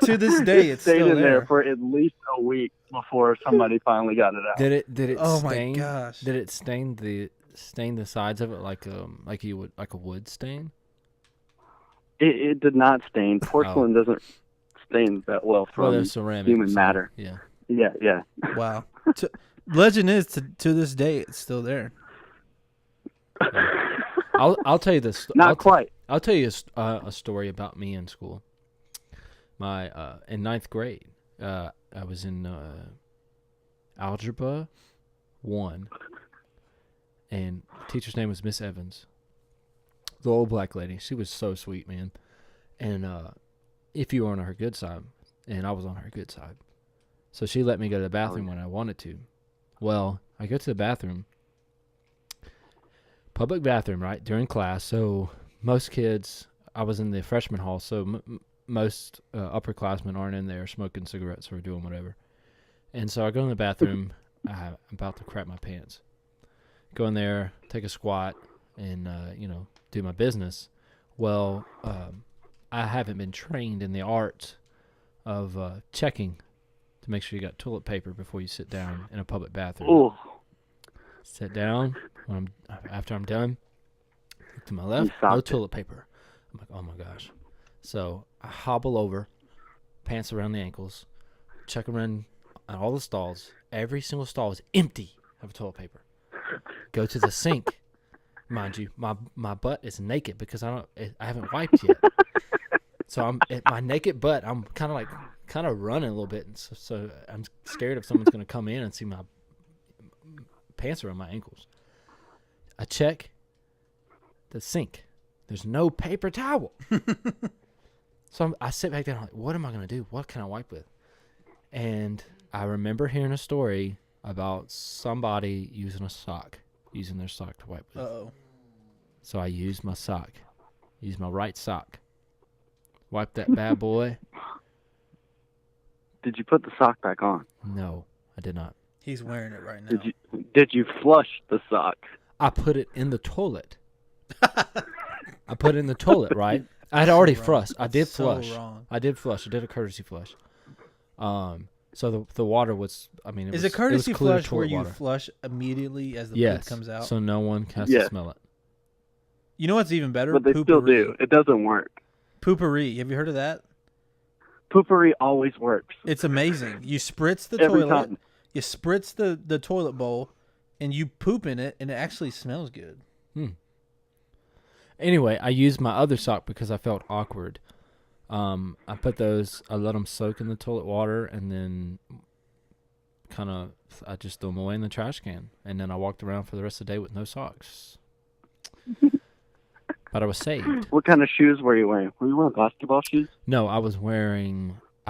To this day, it's stayed still in there there. for at least a week before somebody finally got it out. Did it Oh stain? my gosh. Did it stain the sides of it like you would like a wood stain? It did not stain. Porcelain doesn't stain that well from there's ceramic. human so, matter. Yeah. Yeah. Wow. Legend is, to this day, it's still there. I'll tell you this. Not quite. I'll tell you a story about me in school. In ninth grade, I was in Algebra 1, and the teacher's name was Miss Evans. The old black lady. She was so sweet, man. And if you were on her good side, and I was on her good side. So she let me go to the bathroom when I wanted to. Well, I go to the bathroom. Public bathroom, right, during class. So most kids, I was in the freshman hall, so most upperclassmen aren't in there smoking cigarettes or doing whatever. And so I go in the bathroom. I'm about to crap my pants. Go in there, take a squat, and, do my business. Well, I haven't been trained in the art of checking to make sure you got toilet paper before you sit down in a public bathroom. Ooh. Sit down. After I'm done, look to my left, no toilet paper. I'm like, oh my gosh. So I hobble over, pants around the ankles, check around at all the stalls. Every single stall is empty of toilet paper. Go to the sink. Mind you, my butt is naked because I haven't wiped yet. So I'm at my naked butt. I'm kind of running a little bit, and so I'm scared if someone's going to come in and see my pants around my ankles. I check the sink. There's no paper towel. So I sit back there. I'm like, what am I going to do? What can I wipe with? And I remember hearing a story about somebody using their sock to wipe with. Uh-oh. So I used my sock. Used my right sock. Wiped that bad boy. Did you put the sock back on? No, I did not. He's wearing it right now. Did you flush the sock? I put it in the toilet. I put it in the toilet, right? I had already flushed. I did flush. Wrong. I did flush. I did a courtesy flush. So the water was, Is a courtesy flush where you water. Flush immediately as the poop comes out? So no one has to smell it. You know what's even better? But they still do. It doesn't work. Poopery. Have you heard of that? Poopery always works. It's amazing. You spritz the Every toilet. time. You spritz the toilet bowl, and you poop in it, and it actually smells good. Anyway, I used my other sock because I felt awkward. I let them soak in the toilet water, and then I just threw them away in the trash can. And then I walked around for the rest of the day with no socks. But I was saved. What kind of shoes were you wearing? Were you wearing basketball shoes? No, I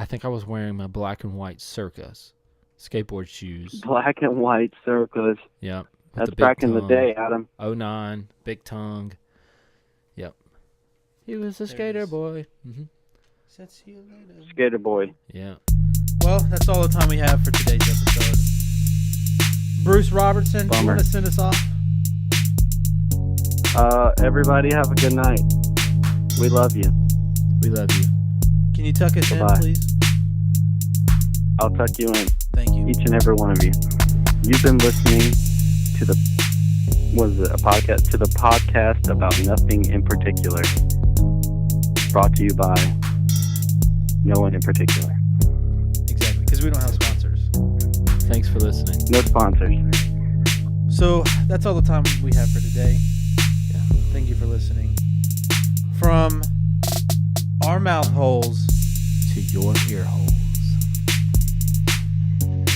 think I was wearing my black and white Circus skateboard shoes. Black and white Circus. Yep. That's back in the day, Adam. 09, big tongue. Yep. He was a skater boy. Mm-hmm. See you later. Skater boy. Yeah. Well, that's all the time we have for today's episode. Bruce Robertson, do you want to send us off? Everybody have a good night. We love you. We love you. Can you tuck us in, please? I'll tuck you in. Thank you. Each and every one of you. You've been listening to the podcast about nothing in particular. Brought to you by no one in particular. Exactly, because we don't have sponsors. Thanks for listening. No sponsors. So that's all the time we have for today. Yeah. Thank you for listening. From our mouth holes to your ear holes.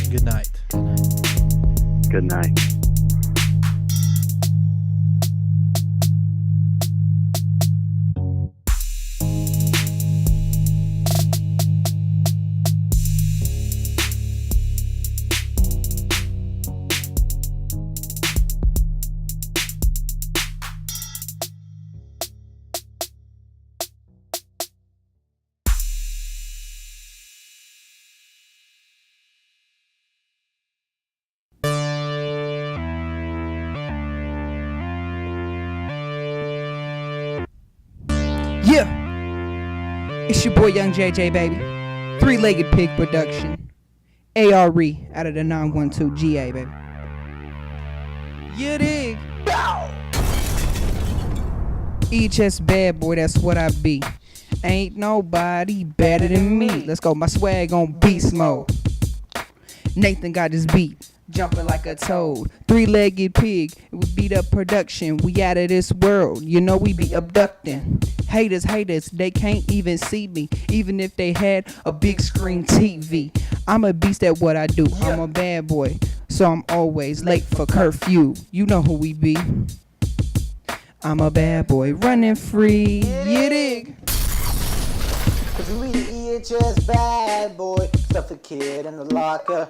Good night. Good night. Yeah, it's your boy Young JJ, baby. Three-Legged Pig Production. ARE out of the 912 GA, baby. You dig? Bow! EHS bad boy, that's what I be. Ain't nobody better than me. Let's go, my swag on beast mode. Nathan got this beat. jumping like a toad. Three-legged pig, we beat up production. We out of this world, you know we be abducting. Haters, they can't even see me, even if they had a big screen TV. I'm a beast at what I do. I'm a bad boy, so I'm always late for curfew. You know who we be. I'm a bad boy running free. You dig? Cause we the EHS bad boy. Stuff the kid in the locker.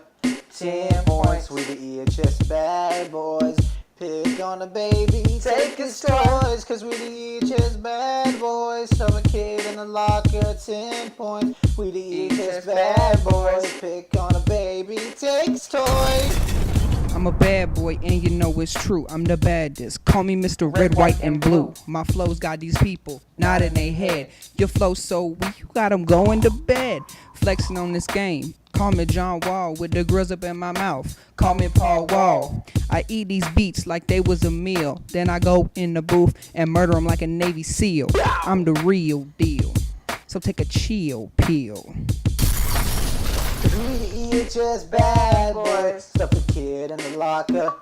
10 points. We the EHS bad boys. Pick on a baby, take his toys. Cause we the EHS bad boys. Stuff a kid in the locker. 10 points. We the EHS bad boys. Pick on a baby, take his toys. I'm a bad boy and you know it's true. I'm the baddest. Call me Mr. Red, White, and Blue. My flow's got these people nodding their head. Your flow's so weak, you got them going to bed. Flexing on this game. Call me John Wall with the grills up in my mouth. Call me Paul Wall. I eat these beats like they was a meal. Then I go in the booth and murder them like a Navy SEAL. I'm the real deal. So take a chill pill. Cause we the EHS bad boys. Stuff a kid in the locker.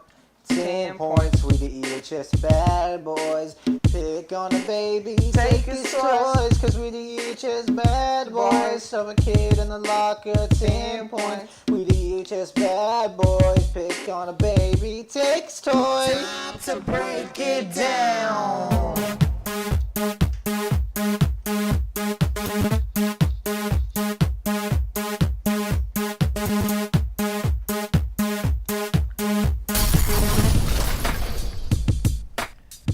10 points. We the EHS bad boys. Pick on a baby, take his toys. Cause we the EHS bad boys. Stuff a kid in the locker. 10 points. We the EHS bad boys. Pick on a baby, take his toys. Time to break it down.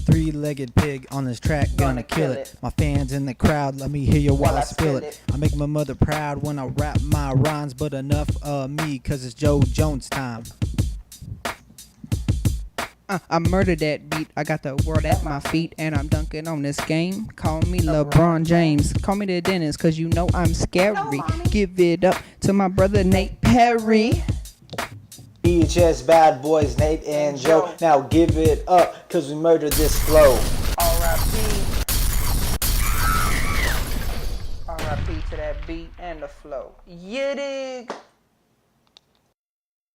Three-legged pig on this track, gonna kill it. My fans in the crowd, let me hear you while I spill it. I make my mother proud when I rap my rhymes, but enough of me, cause it's Joe Jones time. I murdered that beat. I got the world at my feet, and I'm dunking on this game. Call me LeBron James. Call me the dentist, cause you know I'm scary. Give it up to my brother Nate Perry. EHS bad boys, Nate and Joe. Now give it up, cause we murdered this flow. R.I.P. to that beat and the flow. You dig?